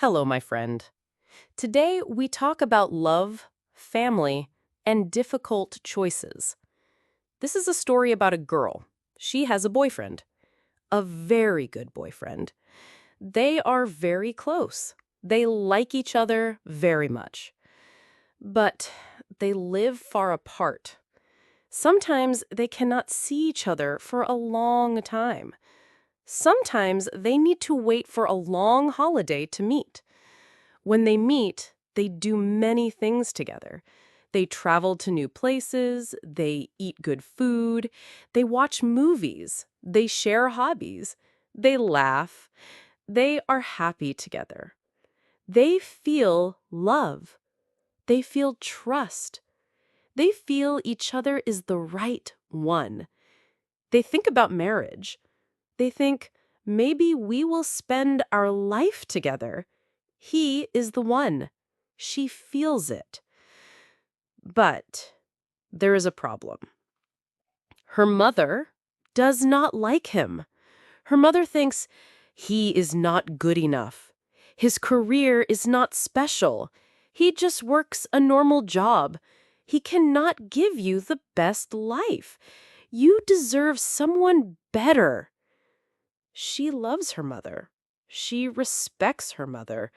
Hello, my friend. Today we talk about love, family, and difficult choices. This is a story about a girl. She has a boyfriend, a very good boyfriend. They are very close. They like each other very much. But they live far apart. Sometimes they cannot see each other for a long time. Sometimes they need to wait for a long holiday to meet. When they meet, they do many things together. They travel to new places, they eat good food, they watch movies, they share hobbies, they laugh, they are happy together. They feel love. They feel trust. They feel each other is the right one. They think about marriage. They think, maybe we will spend our life together. He is the one. She feels it. But there is a problem. Her mother does not like him. Her mother thinks he is not good enough. His career is not special. He just works a normal job. He cannot give you the best life. You deserve someone better. She loves her mother. She respects her mother.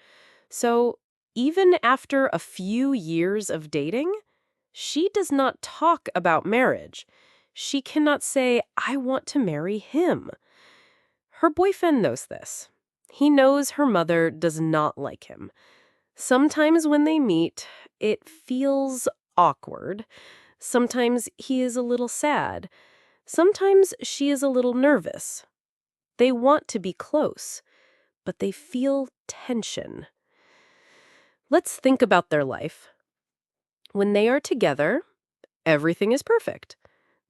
So even after a few years of dating, she does not talk about marriage. She cannot say, I want to marry him. Her boyfriend knows this. He knows her mother does not like him. Sometimes when they meet, it feels awkward. Sometimes he is a little sad. Sometimes she is a little nervous. They want to be close, but they feel tension. Let's think about their life. When they are together, everything is perfect.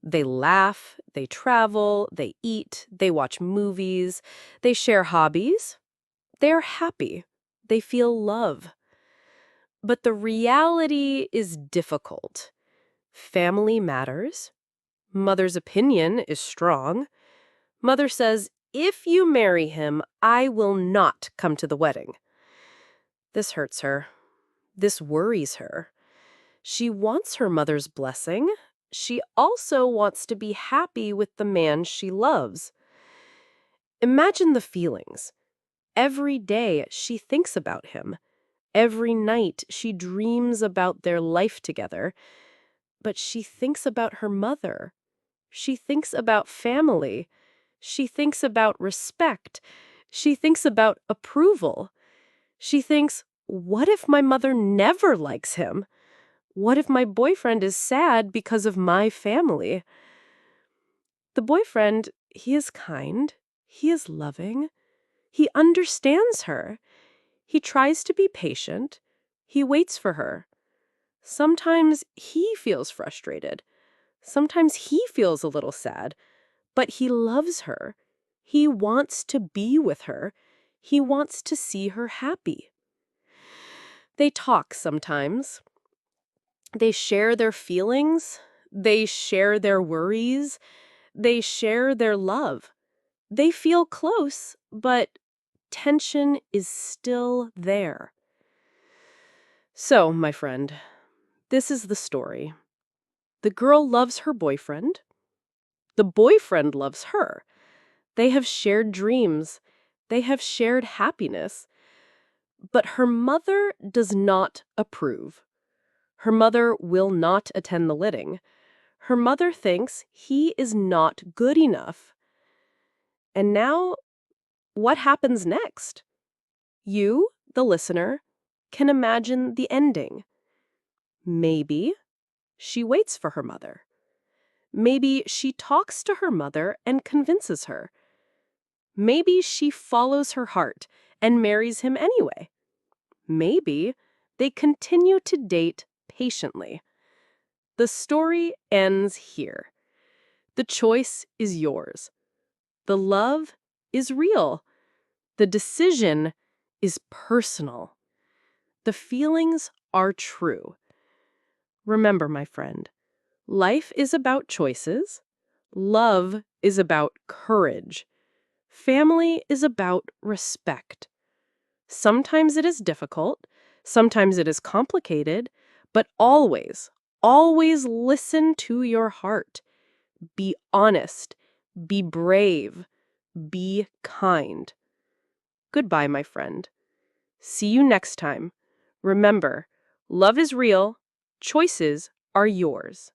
They laugh, they travel, they eat, they watch movies, they share hobbies. They are happy. They feel love. But the reality is difficult. Family matters. Mother's opinion is strong. Mother says, if you marry him, I will not come to the wedding. This hurts her. This worries her. She wants her mother's blessing. She also wants to be happy with the man she loves. Imagine the feelings. Every day she thinks about him. Every night she dreams about their life together. But she thinks about her mother. She thinks about family. She thinks about respect. She thinks about approval. She thinks, what if my mother never likes him? What if my boyfriend is sad because of my family? The boyfriend, he is kind. He is loving. He understands her. He tries to be patient. He waits for her. Sometimes he feels frustrated. Sometimes he feels a little sad. But he loves her. He wants to be with her. He wants to see her happy. They talk sometimes. They share their feelings. They share their worries. They share their love. They feel close, but tension is still there. So, my friend, this is the story. The girl loves her boyfriend. The boyfriend loves her. They have shared dreams. They have shared happiness. But her mother does not approve. Her mother will not attend the wedding. Her mother thinks he is not good enough. And now, what happens next? You, the listener, can imagine the ending. Maybe she waits for her mother. Maybe she talks to her mother and convinces her. Maybe she follows her heart and marries him anyway. Maybe they continue to date patiently. The story ends here. The choice is yours. The love is real. The decision is personal. The feelings are true. Remember, my friend, life is about choices. Love is about courage. Family is about respect. Sometimes it is difficult, sometimes it is complicated, but always, always listen to your heart. Be honest, be brave, be kind. Goodbye, my friend. See you next time. Remember, love is real, choices are yours.